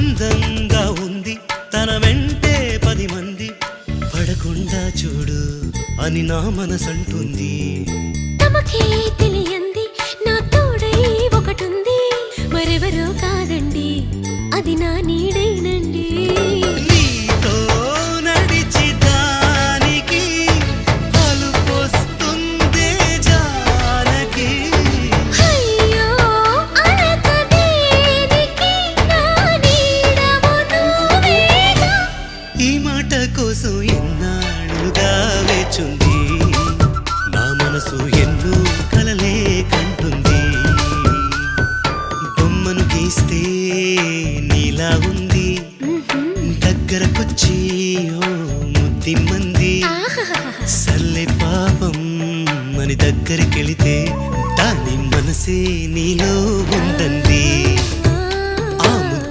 అందంగా ఉంది తన వెంటే 10 మంది పడకుండా చూడు అని నా మనసంటుంది. తమకే తెలియంది నా తోడై ఒకటుంది, మరెవరో కాదండి అది నా నీడైనండి. నీతో నడిచి దానికి అలుపొస్తుందే జానకి. అయ్యో అనక దేనికి నా నీడవు నువ్వేగా. ఈ మాట కోసం ఎన్నాళ్ళుగా వేచుంది నా మనసు ఎన్నో కలలే కంటుంది. బొమ్మను గీస్తే నీలా ఉంది దగ్గరకొచ్చి ఓ ముద్దిమ్మంది. సల్లే పాపం అని దగ్గరికెళితే దాని మనసే నీలో ఉందంది.